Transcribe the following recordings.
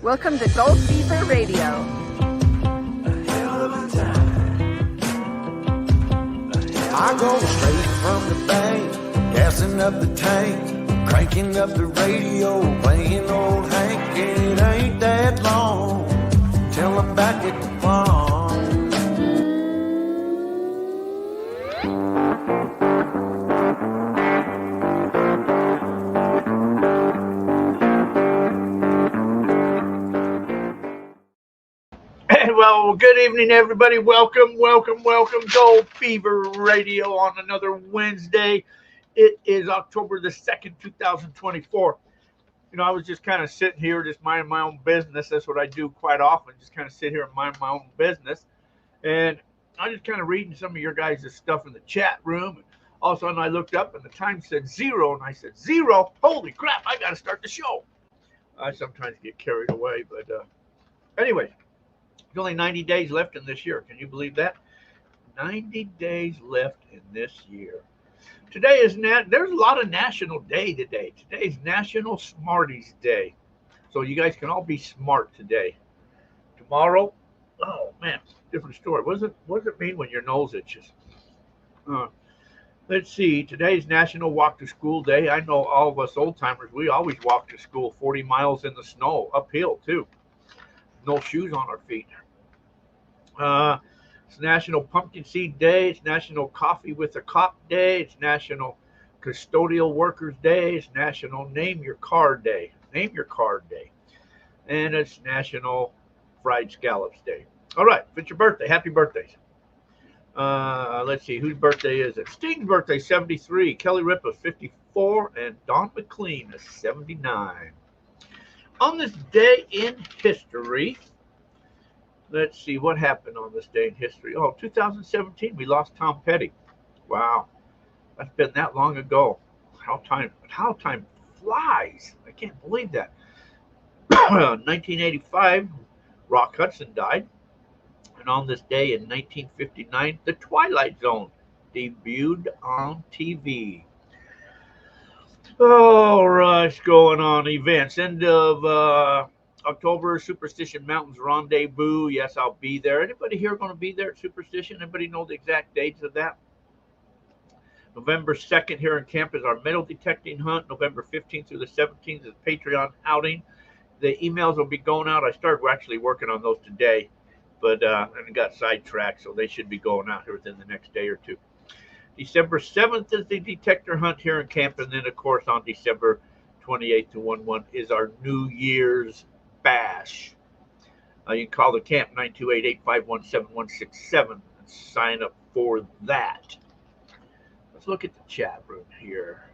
Welcome to Gold Fever Radio. I go straight from the bank, gassing up the tank, cranking up the radio, playing old Hank. It ain't that long till I'm back at the farm. Well, good evening, everybody. Welcome. Gold Fever Radio on another Wednesday. It is October the 2nd, 2024. You know, I was just kind of sitting here, just minding my own business. That's what I do quite often, just kind of sit here and mind my own business. And I just kind of reading some of your guys' stuff in the chat room. All of a sudden, I looked up and the time said 0, and I said, 0? Holy crap, I got to start the show. I sometimes get carried away, but anyway. There's only 90 days left in this year. Can you believe that? 90 days left in this year. Today is there's a lot of national day today. Today is National Smarties Day. So you guys can all be smart today. Tomorrow, oh man, different story. What does it mean when your nose itches? Let's see. Today's National Walk to School Day. I know all of us old timers, we always walk to school 40 miles in the snow, uphill too. No shoes on our feet. It's National Pumpkin Seed Day. It's National Coffee with a Cop Day. It's National Custodial Workers Day. It's National Name Your Car Day. Name Your Car Day. And it's National Fried Scallops Day. All right, if it's your birthday, happy birthdays. Let's see, whose birthday is it? Sting's birthday, 73. Kelly Ripa, 54. And Don McLean is 79. On this day in history, let's see what happened on this day in history. Oh, 2017, we lost Tom Petty. Wow, that's been that long ago. How time flies. I can't believe that. 1985, Rock Hudson died. And on this day in 1959, The Twilight Zone debuted on TV. All right, going on events. End of October, Superstition Mountains Rendezvous. Yes, I'll be there. Anybody here going to be there at Superstition? Anybody know the exact dates of that? November 2nd here in camp is our metal detecting hunt. November 15th through the 17th is Patreon outing. The emails will be going out. I started actually working on those today, but I got sidetracked, so they should be going out here within the next day or two. December 7th is the detector hunt here in camp, and then, of course, on December 28th to 1/1 is our New Year's Bash. You can call the camp 928-851-7167 and sign up for that. Let's look at the chat room here.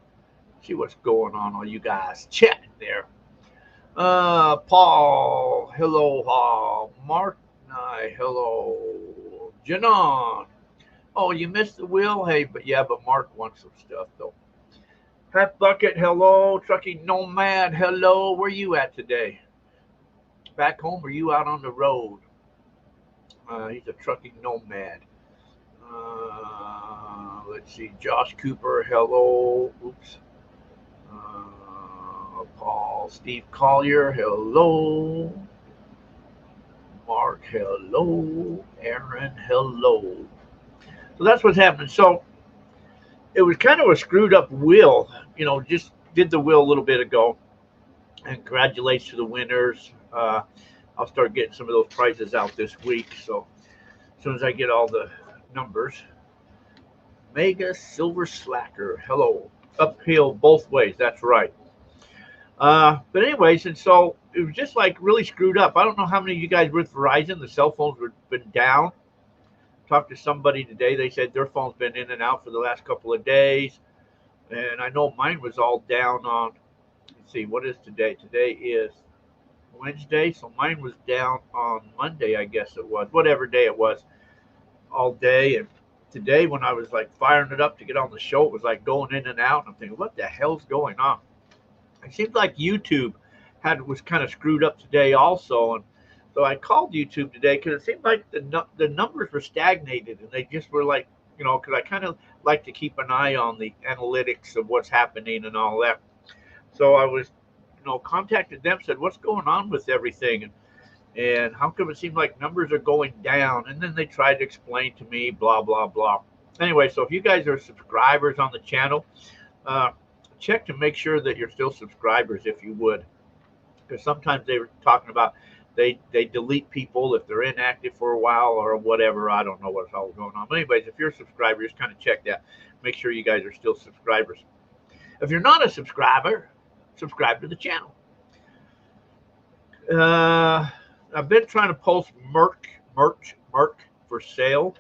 See what's going on, all you guys chatting there. Paul, hello. Mark, hello. Janon. Oh, you missed the wheel? Hey, but Mark wants some stuff, though. Half Bucket, hello. Trucking Nomad, hello. Where you at today? Back home, or you out on the road? He's a trucking nomad. Let's see. Josh Cooper, hello. Oops. Paul. Steve Collier, hello. Mark, hello. Aaron, hello. So that's what's happening. So it was kind of a screwed up wheel. You know, just did the wheel a little bit ago. And congratulations to the winners. I'll start getting some of those prizes out this week. So as soon as I get all the numbers. Mega Silver Slacker. Hello. Uphill both ways. That's right. But anyways, and so it was just like really screwed up. I don't know how many of you guys were with Verizon. The cell phones have been down. Talked to somebody today. They said their phone's been in and out for the last couple of days. And I know mine was all down on, let's see, what is today? Today is Wednesday. So mine was down on Monday, I guess it was. Whatever day it was, all day. And today when I was like firing it up to get on the show, it was like going in and out. And I'm thinking, what the hell's going on? It seems like YouTube was kind of screwed up today also. And so I called YouTube today because it seemed like the numbers were stagnated, and they just were like, you know, because I kind of like to keep an eye on the analytics of what's happening and all that. So I was, contacted them, said, what's going on with everything? And how come it seems like numbers are going down? And then they tried to explain to me, blah, blah, blah. Anyway, so if you guys are subscribers on the channel, check to make sure that you're still subscribers if you would. Because sometimes they were talking about they delete people if they're inactive for a while or whatever. I don't know what's all going on. But anyways, if you're a subscriber, just kind of check that. Make sure you guys are still subscribers. If you're not a subscriber, subscribe to the channel. I've been trying to post merch for sale.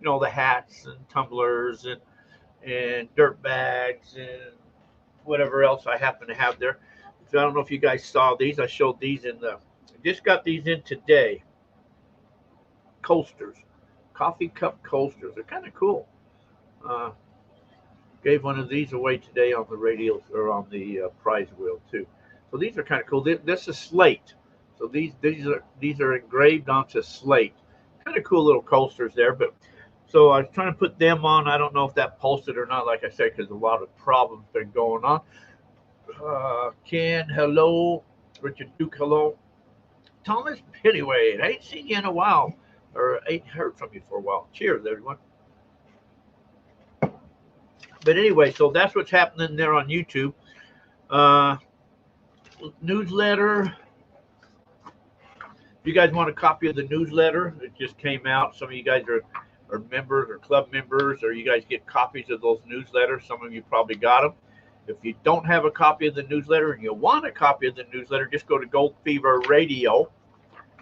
The hats and tumblers and dirt bags and whatever else I happen to have there. So I don't know if you guys saw these. I showed these I just got these in today. Coasters, coffee cup coasters. They're kind of cool. Gave one of these away today on the radio or on the prize wheel too. So these are kind of cool. This is slate. So these are engraved onto slate. Kind of cool little coasters there. But so I was trying to put them on. I don't know if that posted or not. Like I said, because a lot of problems been going on. Ken, hello. Richard Duke, hello. Thomas Pittywade, I ain't seen you in a while, or ain't heard from you for a while. Cheers, everyone. But anyway, so that's what's happening there on YouTube. Newsletter. If you guys want a copy of the newsletter, it just came out. Some of you guys are members or club members, or you guys get copies of those newsletters. Some of you probably got them. If you don't have a copy of the newsletter and you want a copy of the newsletter, just go to Gold Fever Radio,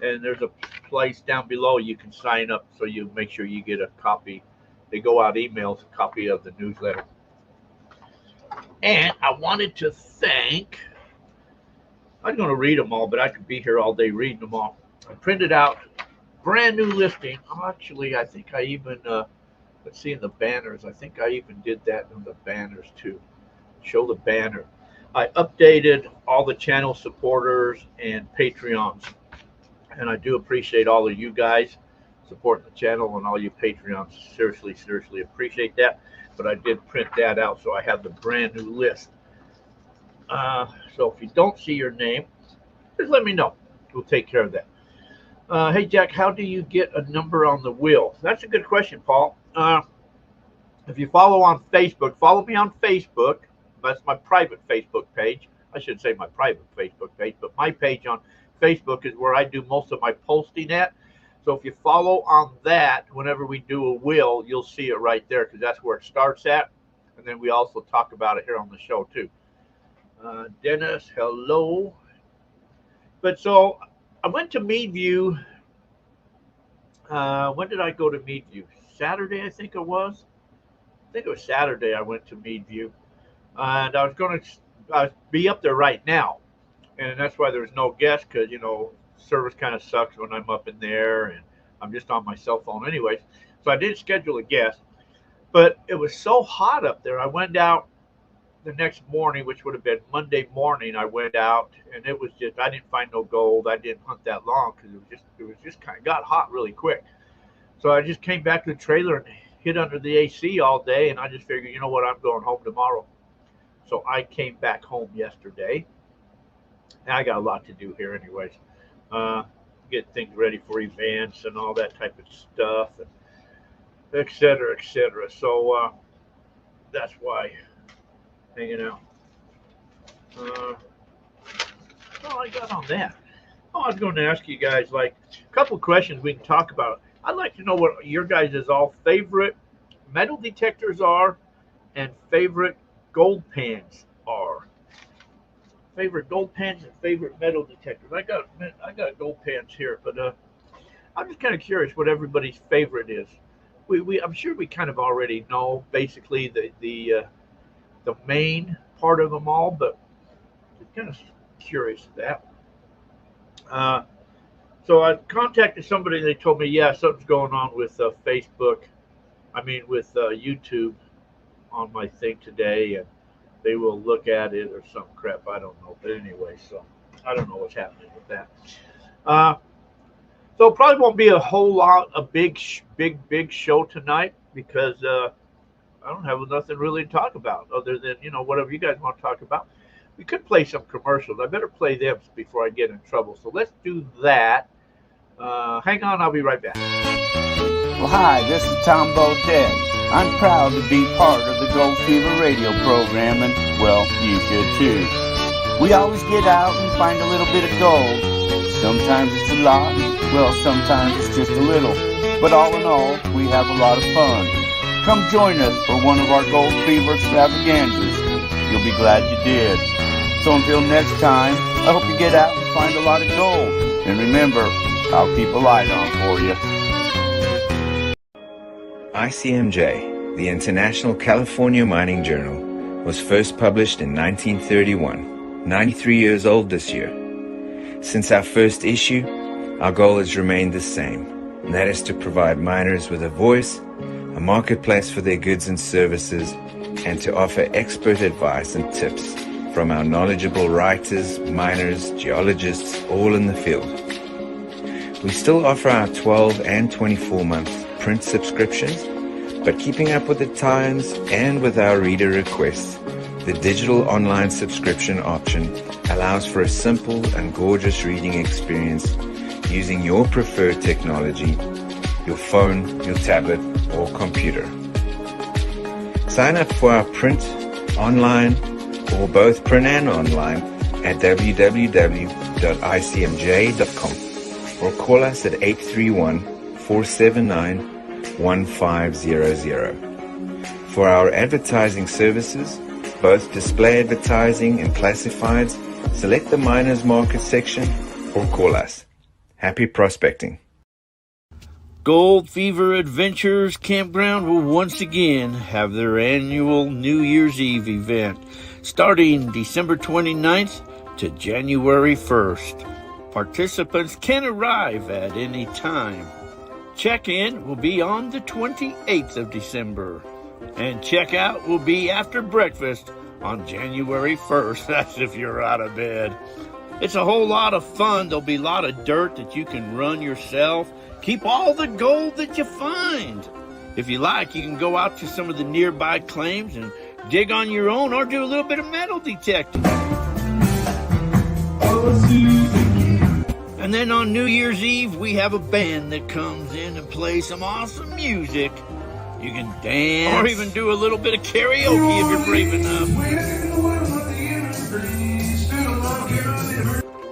and there's a place down below you can sign up so you make sure you get a copy. They go out emails, a copy of the newsletter. And I wanted to thank, I'm going to read them all, but I could be here all day reading them all. I printed out brand new listing. Actually, I think I even, let's see in the banners, I think I even did that in the banners too. Show the banner. I updated all the channel supporters and Patreons, and I do appreciate all of you guys supporting the channel and all you Patreons. Seriously appreciate that. But I did print that out, so I have the brand new list. So if you don't see your name, just let me know. We'll take care of that. Hey Jack, how do you get a number on the wheel? That's a good question, Paul. If you follow on Facebook, follow me on Facebook. That's my private Facebook page. I should say my private Facebook page, but my page on Facebook is where I do most of my posting at. So if you follow on that, whenever we do a wheel, you'll see it right there because that's where it starts at. And then we also talk about it here on the show too. Dennis, hello. But so I went to Meadview. When did I go to Meadview? Saturday, I think it was. I think it was Saturday I went to Meadview. And I was going to be up there right now. And that's why there's no guest because, service kind of sucks when I'm up in there. And I'm just on my cell phone anyways. So I didn't schedule a guest. But it was so hot up there. I went out the next morning, which would have been Monday morning. I went out and it was just, I didn't find no gold. I didn't hunt that long because it was just kind of got hot really quick. So I just came back to the trailer and hid under the AC all day. And I just figured, you know what, I'm going home tomorrow. So I came back home yesterday. And I got a lot to do here anyways. Get things ready for events and all that type of stuff, and et cetera, et cetera. So that's why hanging out. All I got on that. Oh, I was going to ask you guys like a couple questions we can talk about. I'd like to know what your guys' all favorite metal detectors are and favorite gold pans are. Favorite gold pans and favorite metal detectors. I got gold pans here, but I'm just kind of curious what everybody's favorite is. I'm sure we kind of already know basically the main part of them all, but just kind of curious of that. So I contacted somebody and they told me, yeah, something's going on with Facebook. With YouTube on my thing today, and they will look at it or some crap. I don't know. But anyway, so I don't know what's happening with that. So it probably won't be a whole lot, a big show tonight because I don't have nothing really to talk about other than, whatever you guys want to talk about. we could play some commercials. I better play them before I get in trouble. So let's do that. Hang on, I'll be right back. Well, hi, this is Tom Baudet. I'm proud to be part of the Gold Fever radio program, and, well, you should too. We always get out and find a little bit of gold. Sometimes it's a lot, well, sometimes it's just a little. But all in all, we have a lot of fun. Come join us for one of our Gold Fever extravaganzas. You'll be glad you did. So until next time, I hope you get out and find a lot of gold. And remember, I'll keep a light on for you. ICMJ, the International California Mining Journal, was first published in 1931, 93 years old this year. Since our first issue, our goal has remained the same, and that is to provide miners with a voice, a marketplace for their goods and services, and to offer expert advice and tips from our knowledgeable writers, miners, geologists, all in the field. We still offer our 12 and 24-month print subscriptions, but keeping up with the times and with our reader requests, the digital online subscription option allows for a simple and gorgeous reading experience using your preferred technology, your phone, your tablet, or computer. Sign up for our print, online, or both print and online at www.icmj.com or call us at 831-479-1500. For our advertising services, both display advertising and classifieds, select the Miners Market section or call us. Happy prospecting. Gold Fever Adventures Campground will once again have their annual New Year's Eve event starting December 29th to January 1st. Participants can arrive at any time. Check-in will be on the 28th of December, and check-out will be after breakfast on January 1st. That's if you're out of bed. It's a whole lot of fun. There'll be a lot of dirt that you can run yourself. Keep all the gold that you find. If you like, you can go out to some of the nearby claims and dig on your own or do a little bit of metal detecting. And then on New Year's Eve, we have a band that comes in and plays some awesome music. You can dance or even do a little bit of karaoke if you're brave enough.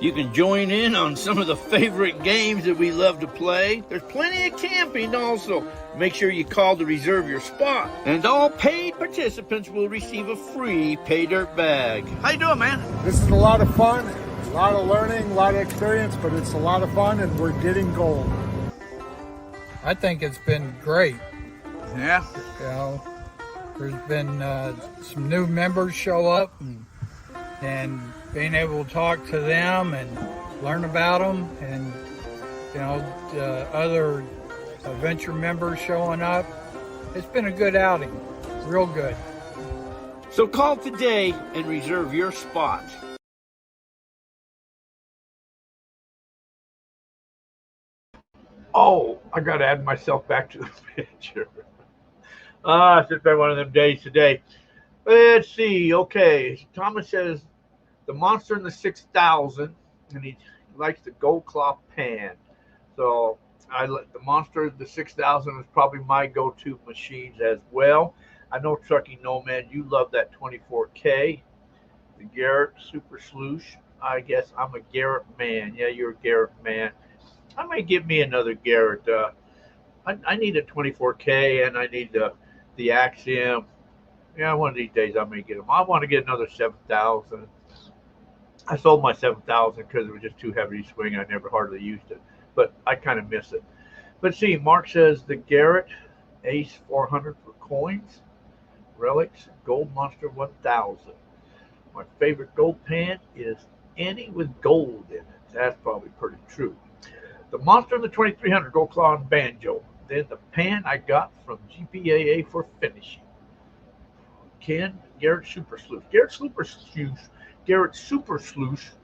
You can join in on some of the favorite games that we love to play. There's plenty of camping also. Make sure you call to reserve your spot. And all paid participants will receive a free pay dirt bag. How you doing, man? This is a lot of fun, a lot of learning, a lot of experience, but it's a lot of fun and we're getting gold. I think it's been great. Yeah. You know, there's been some new members show up and being able to talk to them and learn about them, and you know, other adventure members showing up. It's been a good outing, real good. So call today and reserve your spot. Oh, I got to add myself back to the picture. It's just been one of them days today. Let's see. Okay. Thomas says the monster in the 6000, and he likes the gold claw pan. So the monster the 6000 is probably my go-to machines as well. I know Trucking Nomad, you love that 24K. The Garrett Super Sloosh. I guess I'm a Garrett man. Yeah, you're a Garrett man. I might get me another Garrett. I need a 24K and I need the Axiom. Yeah, one of these days I may get them. I want to get another 7000. I sold my 7000 because it was just too heavy to swing. I never hardly used it, but I kind of miss it. Let's see. Mark says the Garrett Ace 400 for coins, relics, Gold Monster 1000. My favorite gold pan is any with gold in it. That's probably pretty true. The monster in the 2300 gold claw and banjo. Then the pan I got from GPAA for finishing. Ken, Garrett Super Sleuth. Garrett Super Sleuth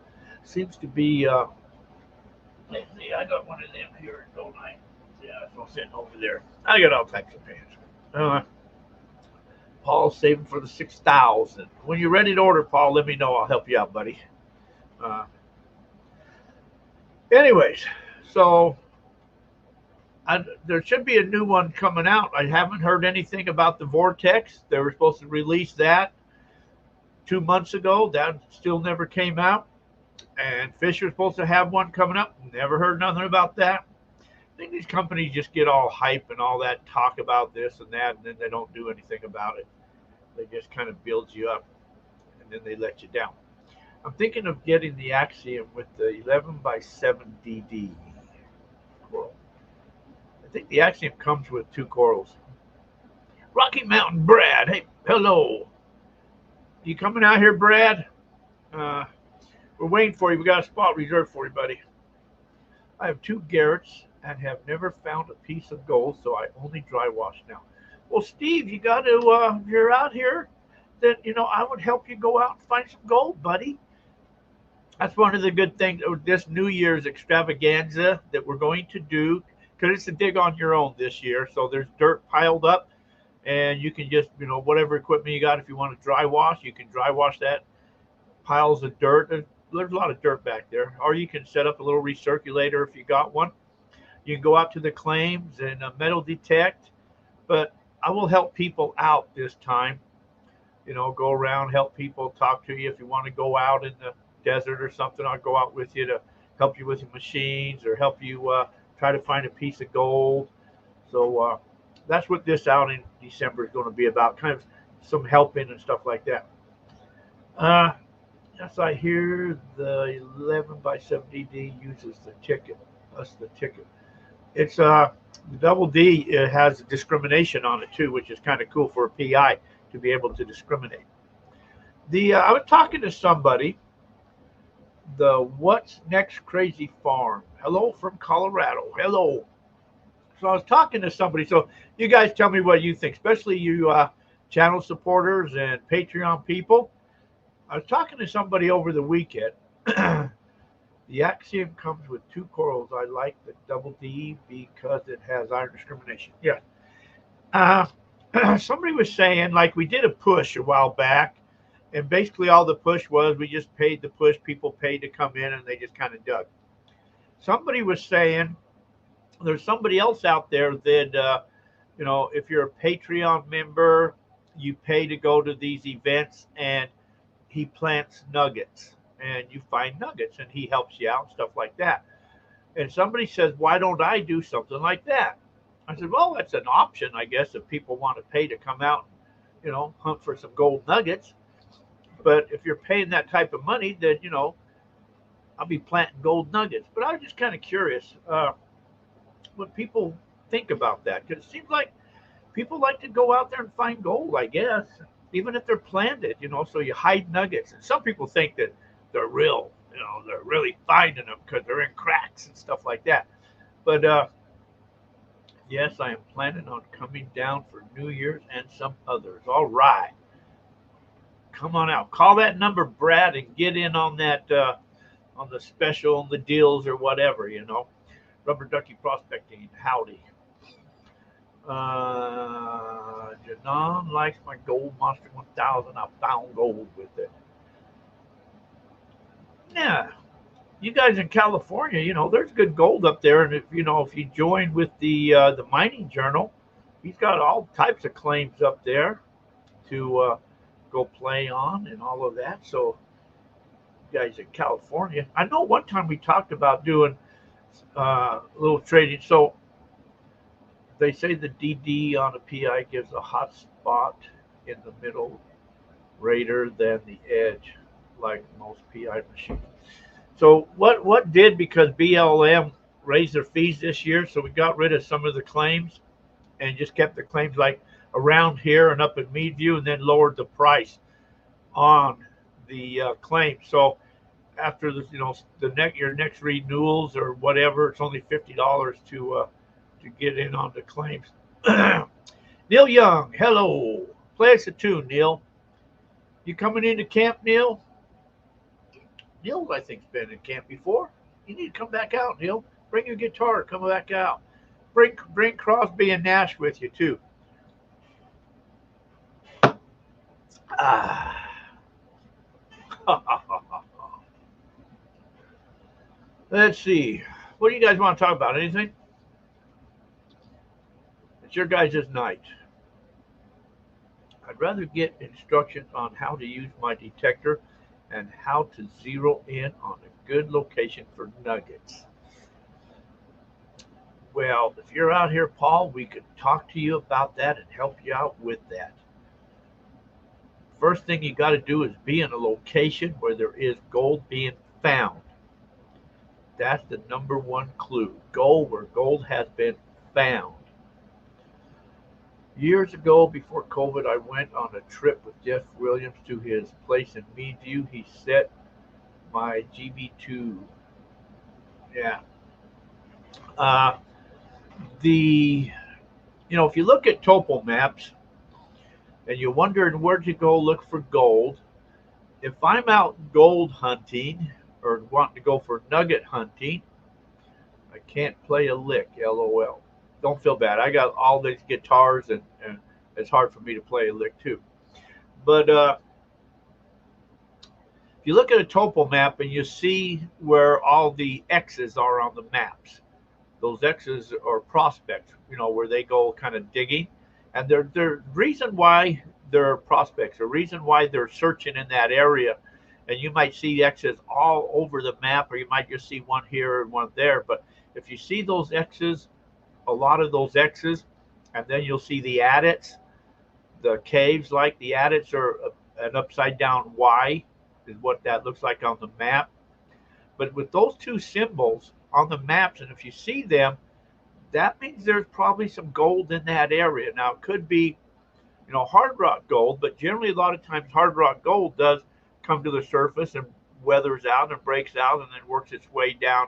seems to be. Let's see, I got one of them here, don't I? Yeah, it's all sitting over there. I got all types of pans. Paul's saving for the 6,000. When you're ready to order, Paul, let me know. I'll help you out, buddy. Anyways, so there should be a new one coming out. I haven't heard anything about the Vortex. They were supposed to release that 2 months ago. That still never came out. And Fisher's supposed to have one coming up. Never heard nothing about that. I think these companies just get all hype and all that talk about this and that, and then they don't do anything about it. They just kind of build you up, and then they let you down. I'm thinking of getting the Axiom with the 11x7 DD coral. I think the Axiom comes with 2 corals. Rocky Mountain Brad, hey, hello. You coming out here, Brad? We're waiting for you. We got a spot reserved for you, buddy. I have 2 Garretts and have never found a piece of gold, so I only dry wash now. Well, Steve, you got to, if you're out here, then, I would help you go out and find some gold, buddy. That's one of the good things of this New Year's extravaganza that we're going to do, because it's a dig on your own this year. So there's dirt piled up, and you can just, whatever equipment you got, if you want to dry wash, you can dry wash that. Piles of dirt. There's a lot of dirt back there. Or you can set up a little recirculator if you got one. You can go out to the claims and metal detect. But I will help people out this time. Go around, help people, talk to you. If you want to go out in the desert or something, I'll go out with you to help you with your machines or help you try to find a piece of gold. So that's what this out in December is going to be about, kind of some helping and stuff like that. Yes, I hear the 11x7 DD uses the ticket. That's the ticket. It's the double D. It has discrimination on it too, which is kind of cool for a PI to be able to discriminate. I was talking to somebody. The What's Next Crazy Farm. Hello from Colorado. Hello. So I was talking to somebody. So you guys tell me what you think, especially you channel supporters and Patreon people. I was talking to somebody over the weekend. The Axiom comes with 2 corals. I like the double D because it has iron discrimination. Yeah. Somebody was saying, like, we did a push a while back, and basically all the push was we just paid the push. People paid to come in, and they just kind of dug. Somebody was saying there's somebody else out there that, if you're a Patreon member, you pay to go to these events, and he plants nuggets, and you find nuggets, and he helps you out and stuff like that. And somebody says, why don't I do something like that? I said, well, that's an option, I guess, if people want to pay to come out and, hunt for some gold nuggets. But if you're paying that type of money, then, I'll be planting gold nuggets. But I was just kind of curious what people think about that, because it seems like people like to go out there and find gold, I guess, even if they're planted, so you hide nuggets. And some people think that they're real, they're really finding them because they're in cracks and stuff like that. But yes, I am planning on coming down for New Year's and some others. All right. Come on out. Call that number, Brad, and get in on that, on the special, on the deals or whatever, Rubber Ducky Prospecting. Howdy. Janon likes my Gold Monster 1000. I found gold with it. Yeah. You guys in California, there's good gold up there. And if you join with the Mining Journal, he's got all types of claims up there to go play on and all of that. So you guys in California, I know one time we talked about doing a little trading. So they say the DD on a PI gives a hot spot in the middle greater than the edge, like most PI machines. So what did, because BLM raised their fees this year, so we got rid of some of the claims and just kept the claims like around here and up at Meadview, and then lowered the price on the claims. So after the your next renewals or whatever, it's only $50 to get in on the claims. Neil Young, hello. Play us a tune, Neil. You coming into camp, Neil? Neil, I think, has been in camp before. You need to come back out, Neil. Bring your guitar. Come back out. Bring Crosby and Nash with you, too. Ah. Let's see. What do you guys want to talk about? Anything? It's your guys' night. I'd rather get instructions on how to use my detector and how to zero in on a good location for nuggets. Well, if you're out here, Paul, we could talk to you about that and help you out with that. First thing you got to do is be in a location where there is gold being found. That's the number one clue. Go where gold has been found. Years ago, before COVID, I went on a trip with Jeff Williams to his place in Meadview. He set my GB2. Yeah. The if you look at topo maps and you're wondering where to go look for gold, if I'm out gold hunting or wanting to go for nugget hunting, I can't play a lick, LOL. Don't feel bad. I got all these guitars and it's hard for me to play a lick too. But if you look at a topo map and you see where all the X's are on the maps, those X's are prospects, where they go kind of digging. And they're reason why they're prospects, or reason why they're searching in that area. And you might see X's all over the map, or you might just see one here and one there. But if you see those X's, a lot of those X's, and then you'll see the adits, the caves, like the adits are an upside down Y, is what that looks like on the map. But with those two symbols on the maps, and if you see them, that means there's probably some gold in that area. Now, it could be, hard rock gold, but generally a lot of times hard rock gold does come to the surface and weathers out and breaks out and then works its way down,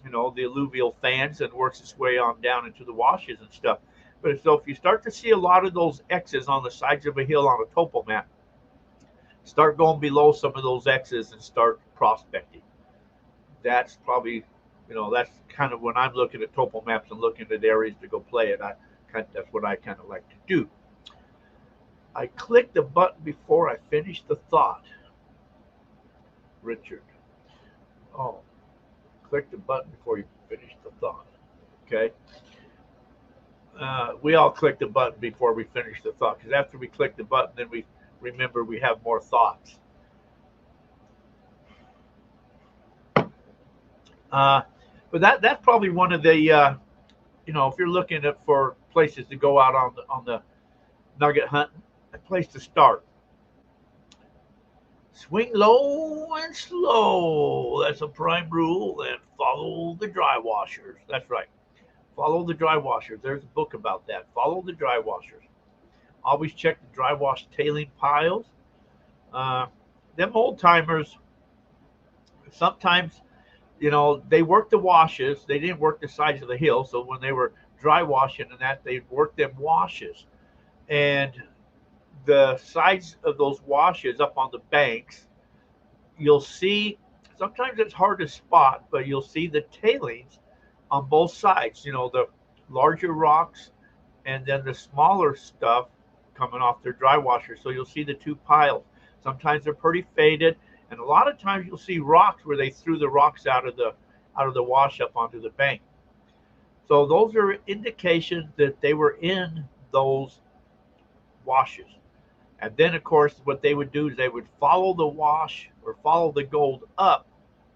the alluvial fans, and works its way on down into the washes and stuff. But so if you start to see a lot of those X's on the sides of a hill on a topo map, start going below some of those X's and start prospecting. That's probably, that's kind of when I'm looking at topo maps and looking at areas to go play it. That's what I kind of like to do. I clicked the button before I finished the thought. Richard. Oh, click the button before you finish the thought. Okay. We all click the button before we finish the thought, because after we click the button, then we remember we have more thoughts. But that's probably one of the, if you're looking for places to go out on the nugget hunt, a place to start. Swing low and slow. That's a prime rule. And follow the dry washers. That's right. Follow the dry washers. There's a book about that. Follow the dry washers. Always check the dry wash tailing piles. Them old timers, sometimes, they worked the washes. They didn't work the sides of the hill. So when they were dry washing and that, they worked them washes. And the sides of those washes up on the banks, you'll see, sometimes it's hard to spot, but you'll see the tailings on both sides, the larger rocks and then the smaller stuff coming off their dry washer. So you'll see the two piles. Sometimes they're pretty faded, and a lot of times you'll see rocks where they threw the rocks out of the wash up onto the bank. So those are indications that they were in those washes. And then, of course, what they would do is they would follow the wash or follow the gold up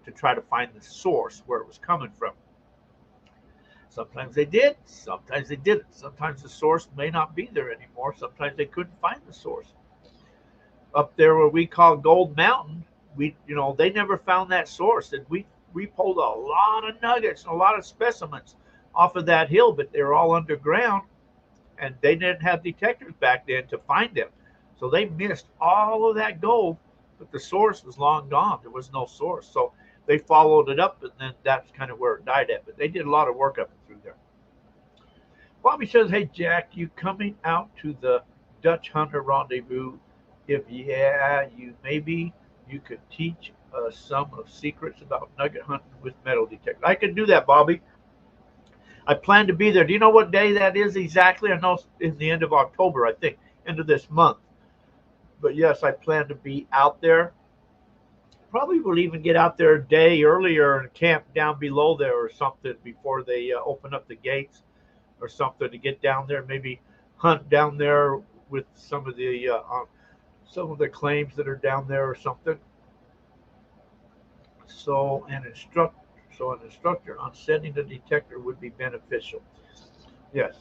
to try to find the source where it was coming from. Sometimes they did, sometimes they didn't. Sometimes the source may not be there anymore. Sometimes they couldn't find the source. Up there where we call Gold Mountain, they never found that source. And we pulled a lot of nuggets and a lot of specimens off of that hill, but they were all underground and they didn't have detectors back then to find them. So they missed all of that gold, but the source was long gone. There was no source. So they followed it up, and then that's kind of where it died at. But they did a lot of work up and through there. Bobby says, hey, Jack, you coming out to the Dutch Hunter Rendezvous? If maybe you could teach us some of secrets about nugget hunting with metal detectors. I could do that, Bobby. I plan to be there. Do you know what day that is exactly? I know it's in the end of October, I think, end of this month. But yes, I plan to be out there. Probably will even get out there a day earlier and camp down below there or something before they open up the gates or something to get down there. Maybe hunt down there with some of the claims that are down there or something. So an instructor on setting the detector would be beneficial. Yes.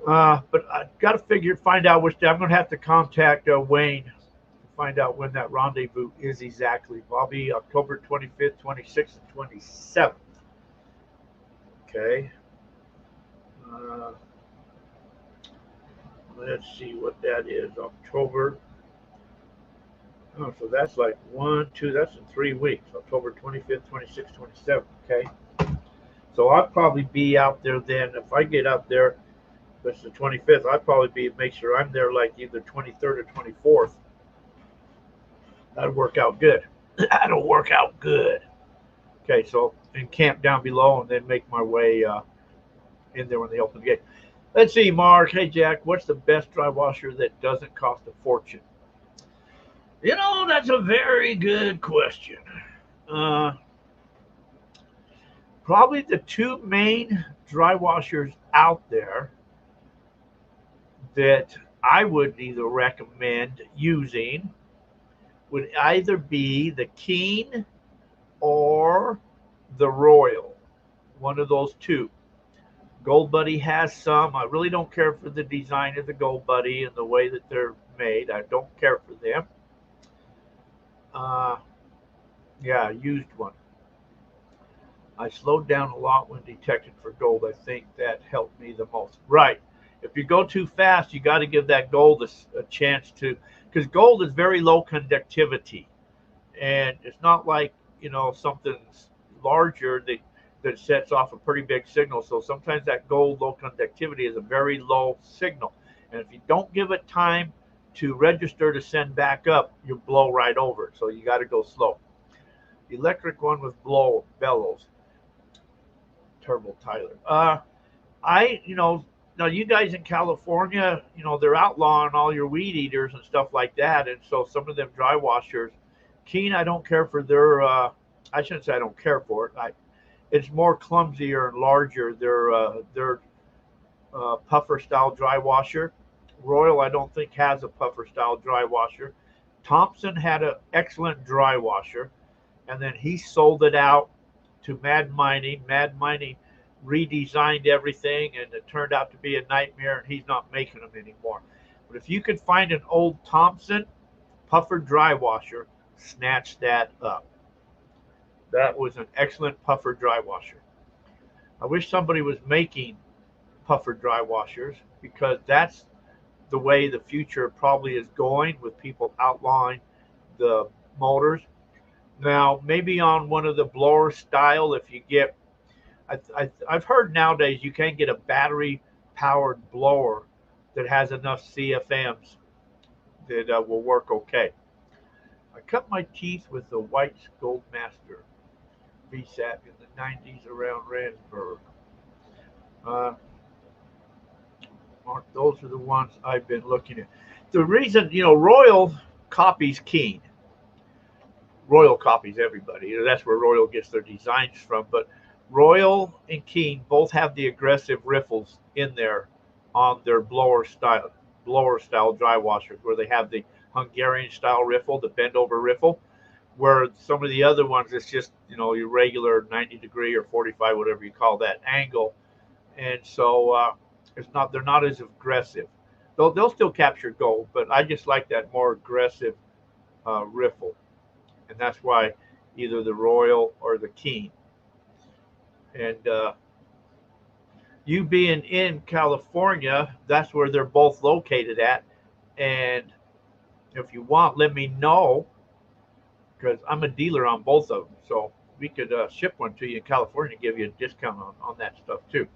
But I got to find out which day. I'm going to have to contact Wayne to find out when that rendezvous is exactly. Probably October 25th, 26th, and 27th. Okay. Uh, let's see what that is. October. Oh, so that's like 1, 2. That's in 3 weeks. October 25th, 26th, 27th. Okay. So I'll probably be out there then. If I get out there, that's the 25th. I'll probably make sure I'm there like either 23rd or 24th. That'll work out good. That'll work out good. Okay, so and camp down below and then make my way in there when they open the gate. Let's see, Mark. Hey, Jack, what's the best dry washer that doesn't cost a fortune? You know, that's a very good question. Probably the two main dry washers out there that I would either recommend using would either be the Keen or the Royal. One of those two. Gold Buddy has some. I really don't care for the design of the Gold Buddy and the way that they're made. I don't care for them. Yeah, I used one. I slowed down a lot when detected for gold. I think that helped me the most. Right. If you go too fast, you got to give that gold a chance to, because gold is very low conductivity. And it's not like, something larger that sets off a pretty big signal. So sometimes that gold low conductivity is a very low signal. And if you don't give it time to register to send back up, you blow right over it. So you got to go slow. The electric one with bellows. Turbo Tyler. Now you guys in California, they're outlawing all your weed eaters and stuff like that. And so some of them dry washers, Keen, I don't care for their, I shouldn't say I don't care for it. It's more clumsier and larger. Their puffer style dry washer. Royal, I don't think has a puffer style dry washer. Thompson had an excellent dry washer, and then he sold it out to Mad Mining. Mad Mining redesigned everything, and it turned out to be a nightmare, and he's not making them anymore. But if you could find an old Thompson puffer dry washer, snatch that up. That was an excellent puffer dry washer. I wish somebody was making puffer dry washers, because that's the way the future probably is going, with people outlawing the motors. Now, maybe on one of the blower style, if you get, I've heard nowadays you can get a battery powered blower that has enough CFMs that will work okay. I cut my teeth with the White's Goldmaster VSAT in the 90s around Randsburg. Mark, those are the ones I've been looking at. The reason, Royal copies Keen. Royal copies everybody. That's where Royal gets their designs from. But Royal and Keen both have the aggressive riffles in there on their blower style dry washers, where they have the Hungarian style riffle, the bend over riffle, where some of the other ones, it's just, your regular 90 degree or 45, whatever you call that angle. And so they're not as aggressive. They'll still capture gold, but I just like that more aggressive riffle. And that's why either the Royal or the Keen. And you being in California, that's where they're both located at. And if you want, let me know, because I'm a dealer on both of them. So we could ship one to you in California and give you a discount on that stuff too.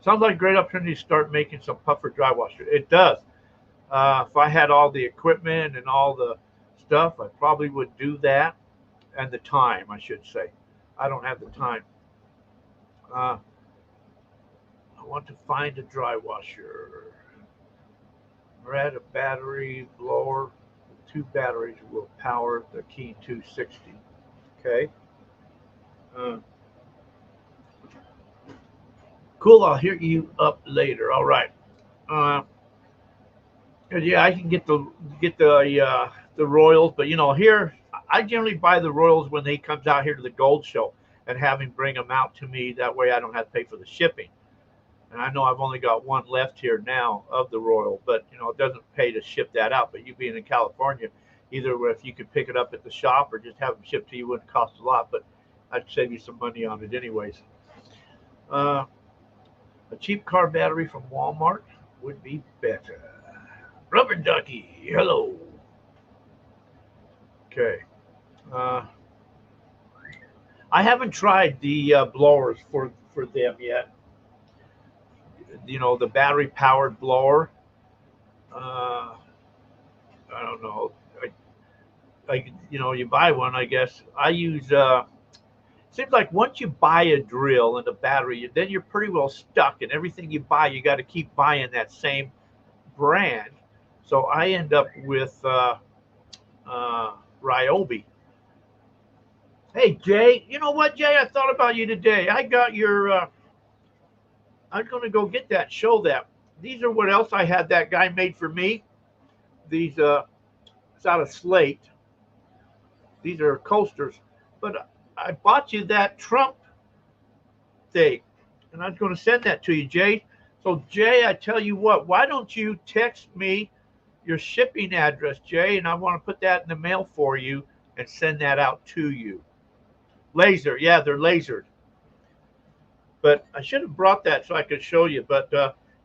Sounds like a great opportunity to start making some puffer dry washer. It does. If I had all the equipment and all the stuff, I probably would do that. And the time, I should say. I don't have the time. I want to find a dry washer. Red, a battery blower. 2 batteries will power the Keen 260. Okay. Uh, cool. I'll hear you up later. All right. Uh, yeah, I can get the Royals, but here I generally buy the Royals when he comes out here to the Gold Show and have him bring them out to me. That way, I don't have to pay for the shipping. And I know I've only got one left here now of the Royal, but it doesn't pay to ship that out. But you being in California, either if you could pick it up at the shop or just have them shipped to you, wouldn't cost a lot, but I'd save you some money on it anyways. Uh, a cheap car battery from Walmart would be better. Rubber Ducky, hello. Okay. Uh, I haven't tried the blowers for them yet. The battery powered blower. Uh, I don't know. You buy one. I guess I use. Seems like once you buy a drill and a battery, then you're pretty well stuck. And everything you buy, you got to keep buying that same brand. So I end up with Ryobi. Hey Jay, you know what, Jay? I thought about you today. I got your. I'm going to go get that. Show that. These are what else I had that guy made for me. These it's out of slate. These are coasters, but I bought you that Trump thing, and I was going to send that to you, Jay. So Jay, I tell you what, why don't you text me your shipping address, Jay, and I want to put that in the mail for you and send that out to you. Laser, yeah, they're lasered. But I should have brought that so I could show you. But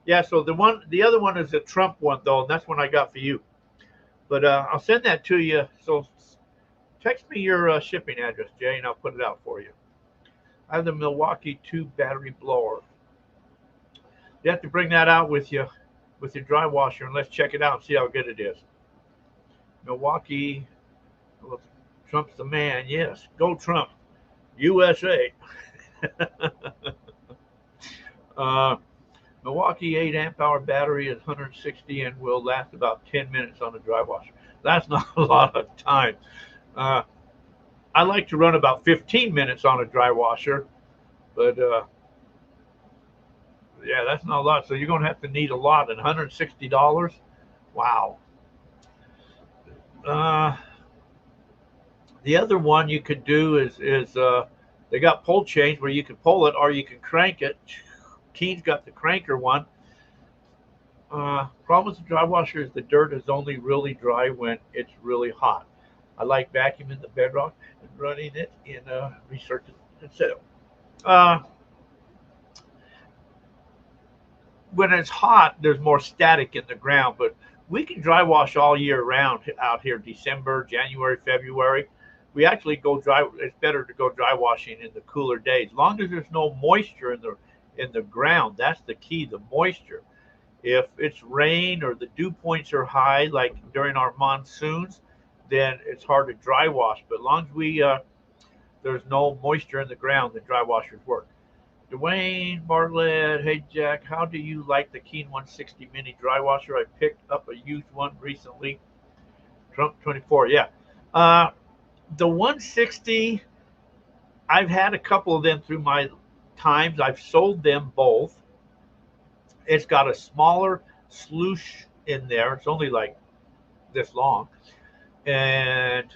yeah, so the other one is a Trump one though, and that's one I got for you. But I'll send that to you. So text me your shipping address, Jay, and I'll put it out for you. I have the Milwaukee 2 battery blower. You have to bring that out with you with your dry washer, and let's check it out and see how good it is. Milwaukee, well, Trump's the man. Yes, go Trump, USA. Milwaukee 8 amp hour battery is 160 and will last about 10 minutes on a dry washer. That's not a lot of time. I like to run about 15 minutes on a dry washer, but yeah, that's not a lot. So you're going to have to need a lot. And $160, wow. The other one you could do is they got pull chains where you can pull it or you can crank it. Keen's got the cranker one. Problem with the dry washer is the dirt is only really dry when it's really hot. I like vacuuming the bedrock and running it in a recirculating setup. When it's hot, there's more static in the ground, but we can dry wash all year round out here, December, January, February. We actually go dry. It's better to go dry washing in the cooler days, as long as there's no moisture in the ground. That's the key, the moisture. If it's rain or the dew points are high, like during our monsoons, then it's hard to dry wash. But as long as there's no moisture in the ground, the dry washers work. Dwayne Bartlett, hey Jack, how do you like the Keen 160 mini dry washer? I picked up a used one recently. Trump 24, yeah. The 160, I've had a couple of them through my times. I've sold them both. It's got a smaller sluice in there. It's only like this long, and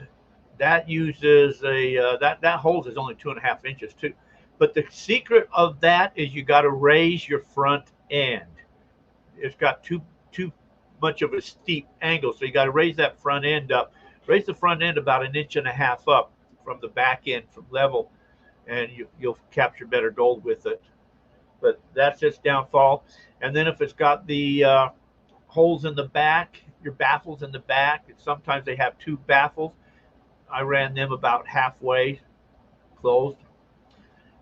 that uses that hose is only 2.5 inches too. But the secret of that is you got to raise your front end. It's got too much of a steep angle, so you got to raise that front end up. Raise the front end about 1.5 inches up from the back end, from level, and you'll capture better gold with it. But that's its downfall. And then if it's got the holes in the back, your baffles in the back, and sometimes they have 2 baffles. I ran them about halfway closed.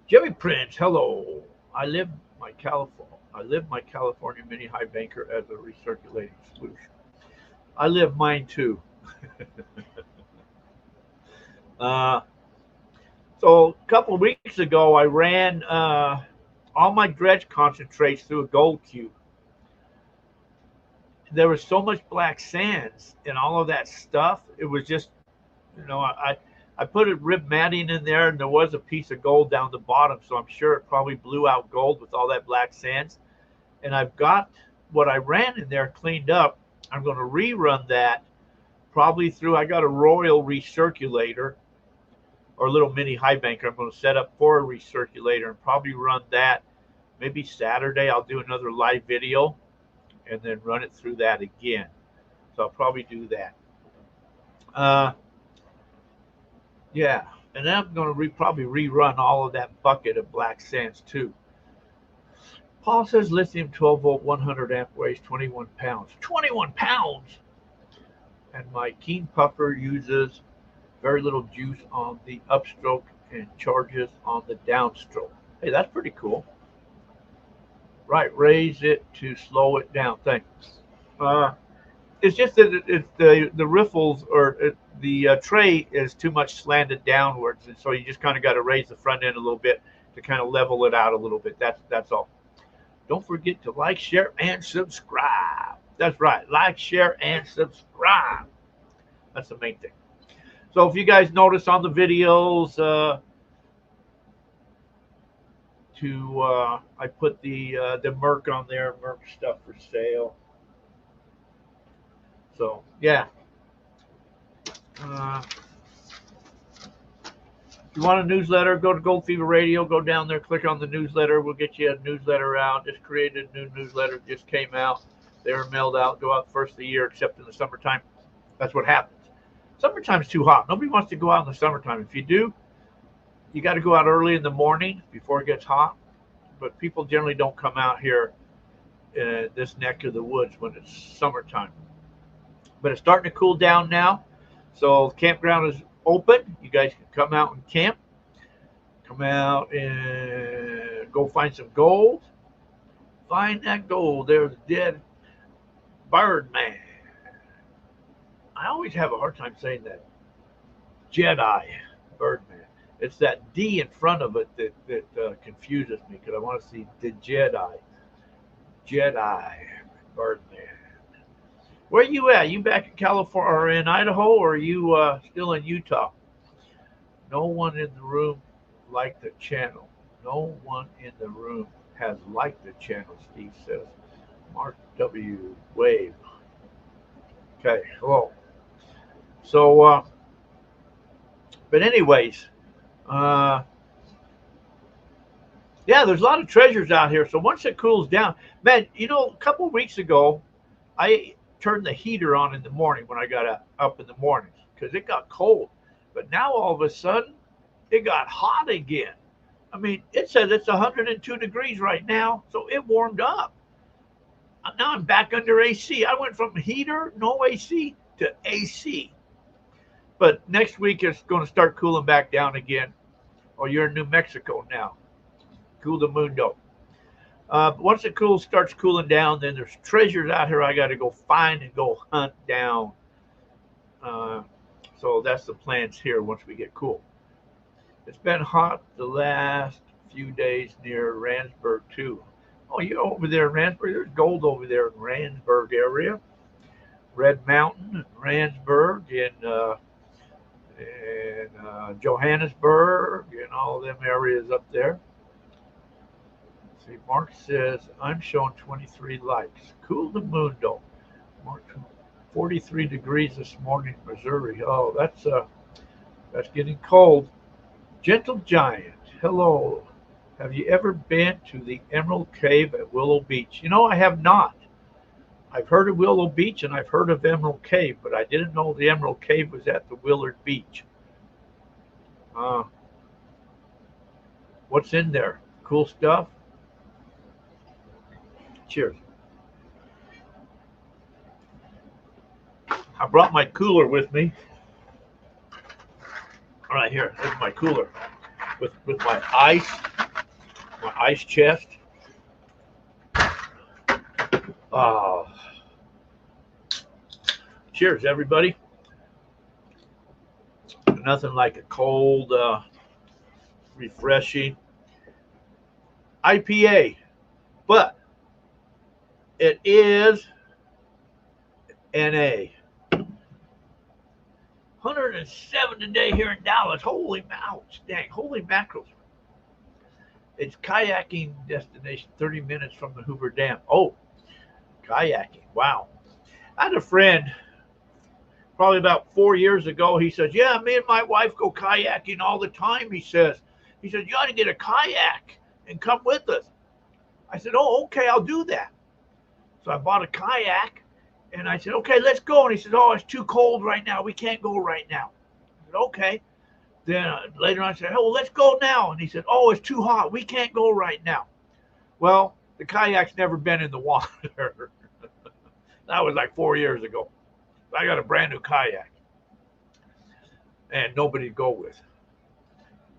Jimmy Prince, hello. I live my California mini high banker as a recirculating solution. I live mine too. So a couple of weeks ago, I ran all my dredge concentrates through a gold cube. there was so much black sands and all of that stuff. It was just, I put a rib matting in there, and there was a piece of gold down the bottom, so I'm sure it probably blew out gold with all that black sands. And I've got what I ran in there cleaned up. I'm going to rerun that probably through. I got a Royal recirculator or a little mini high banker. I'm going to set up for a recirculator and probably run that. Maybe Saturday I'll do another live video and then run it through that again. So I'll probably do that. Yeah, and then I'm going to probably rerun all of that bucket of black sands too. Paul says lithium 12 volt 100 amp weighs 21 pounds. 21 pounds! And my Keen puffer uses very little juice on the upstroke and charges on the downstroke. Hey, that's pretty cool. Right, raise it to slow it down. Thanks. It's just that the riffles or the tray is too much slanted downwards, and so you just kind of got to raise the front end a little bit to kind of level it out a little bit. That's all. Don't forget to like, share, and subscribe. That's right. Like, share, and subscribe. That's the main thing. So if you guys notice on the videos, I put the Merc on there, Merc stuff for sale. So yeah. If you want a newsletter, go to Gold Fever Radio, go down there, click on the newsletter. We'll get you a newsletter out. Just created a new newsletter, just came out. They're mailed out, go out first of the year, except in the summertime. That's what happens. Summertime's too hot. Nobody wants to go out in the summertime. If you do, you got to go out early in the morning before it gets hot. But people generally don't come out here in this neck of the woods when it's summertime. But it's starting to cool down now. So the campground is open. You guys can come out and camp. Come out and go find some gold. Find that gold. There's a dead Birdman. I always have a hard time saying that. Jedi Birdman. It's that D in front of it that confuses me because I want to see the Jedi. Jedi Birdman. Where are you at? You back in California or in Idaho, or are you still in Utah? No one in the room liked the channel. No one in the room has liked the channel, Steve says. Mark W. Wave. Okay, hello. So, but anyways, yeah, there's a lot of treasures out here. So once it cools down, man, a couple of weeks ago, I turned the heater on in the morning when I got up in the mornings because it got cold. But now all of a sudden, it got hot again. I mean, it says it's 102 degrees right now, so it warmed up. Now I'm back under AC. I went from heater, no AC, to AC. But next week it's going to start cooling back down again. Oh, you're in New Mexico now. Cool the mundo. Once it starts cooling down, then there's treasures out here I got to go find and go hunt down. So that's the plans here once we get cool. It's been hot the last few days near Randsburg too. Oh, you're over there in Randsburg? There's gold over there in Randsburg area. Red Mountain, Randsburg, and Johannesburg, and all them areas up there. See, Mark says, I'm showing 23 likes. Cool the mundo. Mark, 43 degrees this morning in Missouri. Oh, that's getting cold. Gentle Giant, hello. Have you ever been to the Emerald Cave at Willow Beach? I have not. I've heard of Willow Beach and I've heard of Emerald Cave, but I didn't know the Emerald Cave was at the Willard Beach. What's in there? Cool stuff? Cheers. I brought my cooler with me. All right, here. There's my cooler with my ice chest. Cheers, everybody. Nothing like a cold, refreshing IPA, but it is NA. 107 today here in Dallas. Holy ouch, dang, holy mackerels. It's kayaking destination 30 minutes from the Hoover Dam. Oh, kayaking. Wow. I had a friend probably about 4 years ago. He says, yeah, me and my wife go kayaking all the time, he says. He said, you ought to get a kayak and come with us. I said, oh, okay, I'll do that. So I bought a kayak, and I said, okay, let's go. And he said, oh, it's too cold right now. We can't go right now. I said, okay. Then later on I said, oh, well, let's go now. And he said, oh, it's too hot. We can't go right now. Well, the kayak's never been in the water. That was like 4 years ago. I got a brand new kayak. And nobody to go with.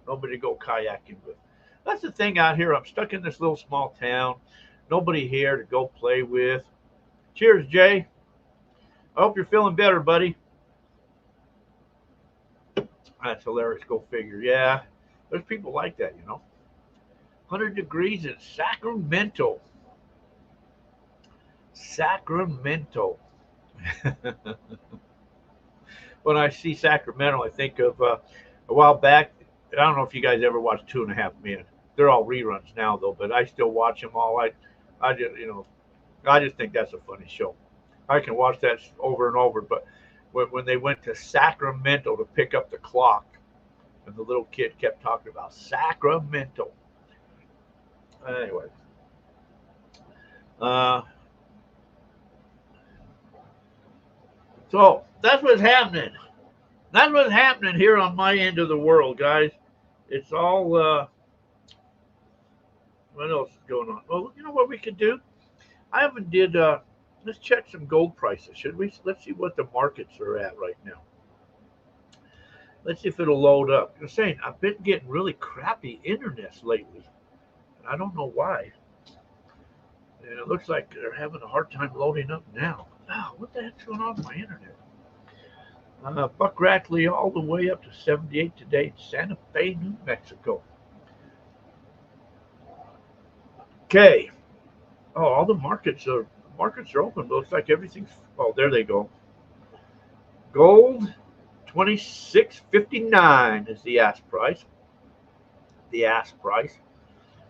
Nobody to go kayaking with. That's the thing out here. I'm stuck in this little small town. Nobody here to go play with. Cheers, Jay. I hope you're feeling better, buddy. That's hilarious. Go figure. Yeah, there's people like that, you know. 100 degrees in Sacramento. Sacramento. When I see Sacramento, I think of a while back. I don't know if you guys ever watched 2.5 Men. They're all reruns now, though, but I still watch them all. I just, you know, I just think that's a funny show. I can watch that over and over, but when they went to Sacramento to pick up the clock, and the little kid kept talking about Sacramento. Anyway. So that's what's happening. That's what's happening here on my end of the world, guys. It's all, what else is going on? Well, you know what we could do? I haven't did, let's check some gold prices, should we? Let's see what the markets are at right now. Let's see if it'll load up. I'm saying, I've been getting really crappy internet lately. I don't know why. And it looks like they're having a hard time loading up now. Wow, what the heck's going on with my internet? Buck Rackley all the way up to 78 today in Santa Fe, New Mexico. Okay. Oh, all the markets are open. Looks like everything's. Oh, there they go. Gold, 26.59 is the ask price. The ask price.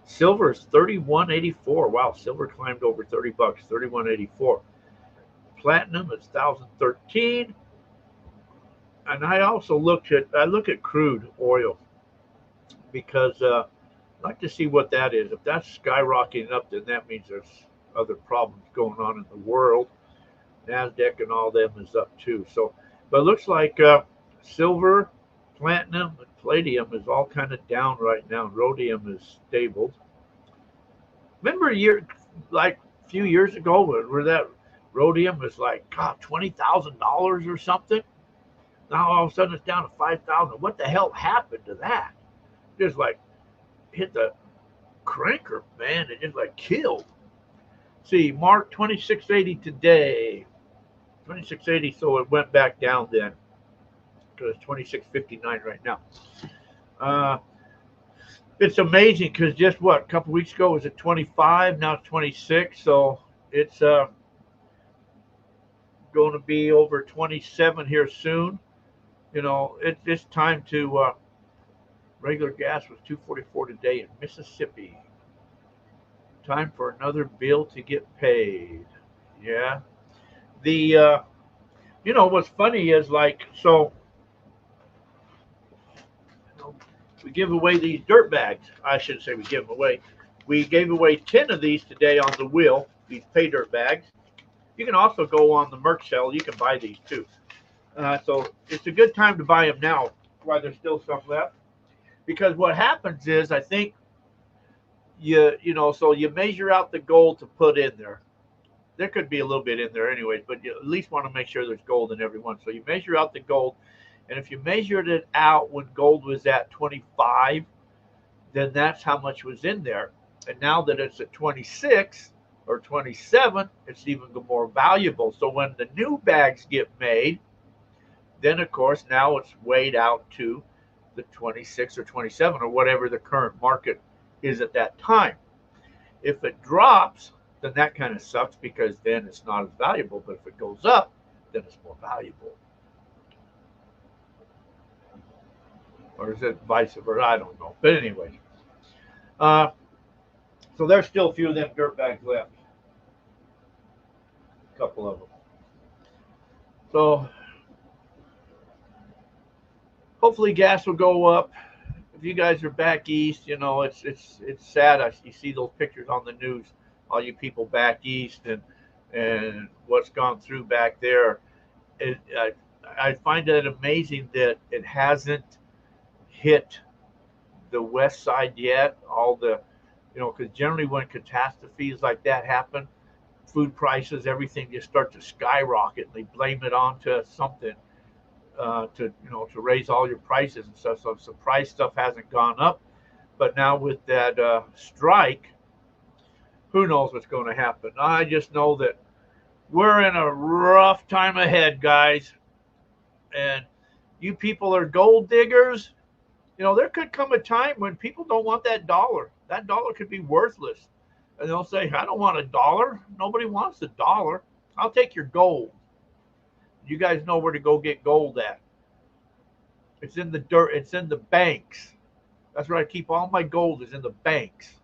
Silver is 31.84. Wow, silver climbed over $30. 31.84. Platinum is 1,013. And I also look at crude oil because I like to see what that is. If that's skyrocketing up, then that means there's other problems going on in the world. NASDAQ and all them is up too. So, but it looks like silver, platinum, and palladium is all kind of down right now. Rhodium is stable. Remember a few years ago where that rhodium was like $20,000 or something? Now all of a sudden it's down to 5,000. What the hell happened to that? Just like hit the cranker, man. It just like killed. See, mark 2680 today. 2680, so it went back down then. Because it's 2659 right now. It's amazing because just a couple weeks ago it was at 25, now it's 26, so it's going to be over 27 here soon. You know, it's time to regular gas was $2.44 today in Mississippi. Time for another bill to get paid. Yeah. The you know what's funny is we give away these dirt bags. I shouldn't say we give them away. We gave away 10 of these today on the wheel, these pay dirt bags. You can also go on the merch sale. You can buy these too. So it's a good time to buy them now while there's still some left. Because what happens is, I think, so you measure out the gold to put in there. There could be a little bit in there anyways, but you at least want to make sure there's gold in every one. So you measure out the gold. And if you measured it out when gold was at 25, then that's how much was in there. And now that it's at 26 or 27, it's even more valuable. So when the new bags get made, then of course now it's weighed out to the 26 or 27 or whatever the current market is at that time. If it drops, then that kind of sucks because then it's not as valuable. But if it goes up, then it's more valuable. Or is it vice versa? I don't know. But anyway, so there's still a few of them dirt bags left. A couple of them. So hopefully gas will go up. If you guys are back east, you know, it's sad. You see those pictures on the news, all you people back east and what's gone through back there. I find it amazing that it hasn't hit the west side yet. All the, you know, because generally when catastrophes like that happen, food prices, everything just start to skyrocket. They blame it onto something to raise all your prices and stuff. So I'm surprised stuff hasn't gone up. But now with that strike, who knows what's going to happen? I just know that we're in a rough time ahead, guys. And you people are gold diggers. You know, there could come a time when people don't want that dollar. That dollar could be worthless. And they'll say, I don't want a dollar. Nobody wants a dollar. I'll take your gold. You guys know where to go get gold at. It's in the dirt. It's in the banks. That's where I keep all my gold, is in the banks.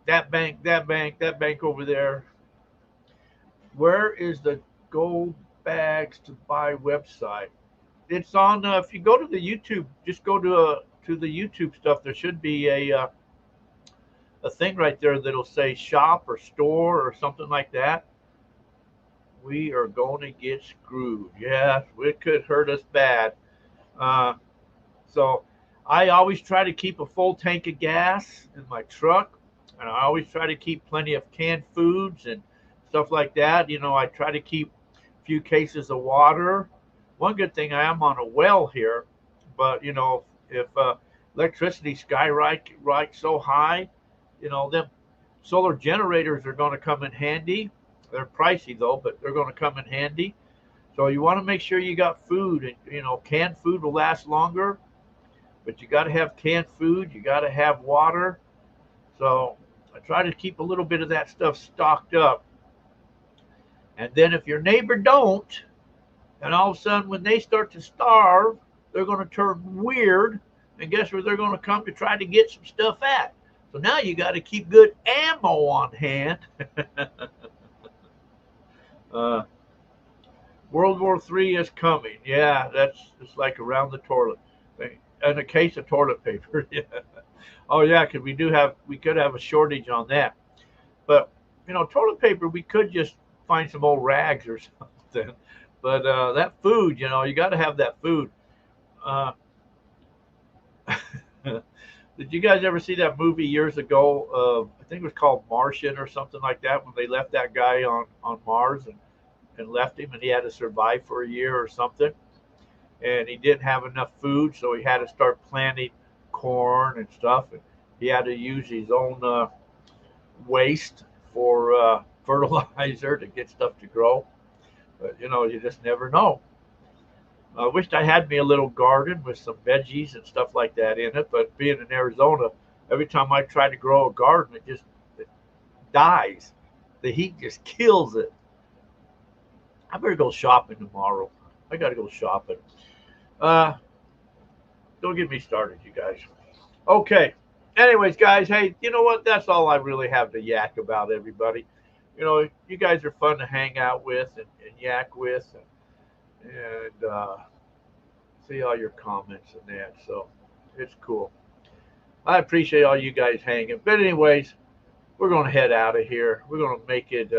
That bank, that bank, that bank over there. Where is the gold bags to buy website? It's on, if you go to the YouTube, just go to the YouTube stuff. There should be a thing right there that'll say shop or store or something like that. We are going to get screwed. Yeah, it could hurt us bad. So I always try to keep a full tank of gas in my truck, and I always try to keep plenty of canned foods and stuff like that. You know, I try to keep a few cases of water. One good thing, I am on a well here, but you know, if electricity skyrockets so high, you know, them solar generators are going to come in handy. They're pricey though, but they're going to come in handy. So you want to make sure you got food, and you know, canned food will last longer, but you got to have canned food. You got to have water. So I try to keep a little bit of that stuff stocked up. And then if your neighbor don't, and all of a sudden when they start to starve, they're going to turn weird, and guess where they're going to come to try to get some stuff at? So now you got to keep good ammo on hand. World War III is coming. Yeah, it's like around the toilet. And a case of toilet paper. Yeah. Oh yeah, because we could have a shortage on that. But you know, toilet paper, we could just find some old rags or something. But that food, you know, you got to have that food. Did you guys ever see that movie years ago? I think it was called Martian or something like that, when they left that guy on Mars and left him, and he had to survive for a year or something. And he didn't have enough food, so he had to start planting corn and stuff. And he had to use his own waste for fertilizer to get stuff to grow. But, you know, you just never know. I wished I had me a little garden with some veggies and stuff like that in it. But being in Arizona, every time I try to grow a garden, it dies. The heat just kills it. I better go shopping tomorrow. I got to go shopping. Don't get me started, you guys. Okay. Anyways, guys, hey, you know what? That's all I really have to yak about, everybody. You know, you guys are fun to hang out with and yak with, and see all your comments and that. So it's cool. I appreciate all you guys hanging. But anyways, we're going to head out of here. We're going to make it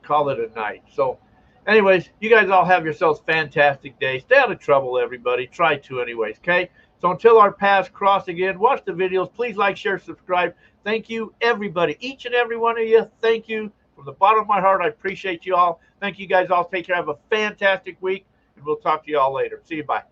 call it a night. So anyways, you guys all have yourselves a fantastic day. Stay out of trouble, everybody. Try to anyways, okay? So until our paths cross again, watch the videos. Please like, share, subscribe. Thank you, everybody. Each and every one of you, thank you. From the bottom of my heart, I appreciate you all. Thank you guys all. Take care. Have a fantastic week, and we'll talk to you all later. See you. Bye.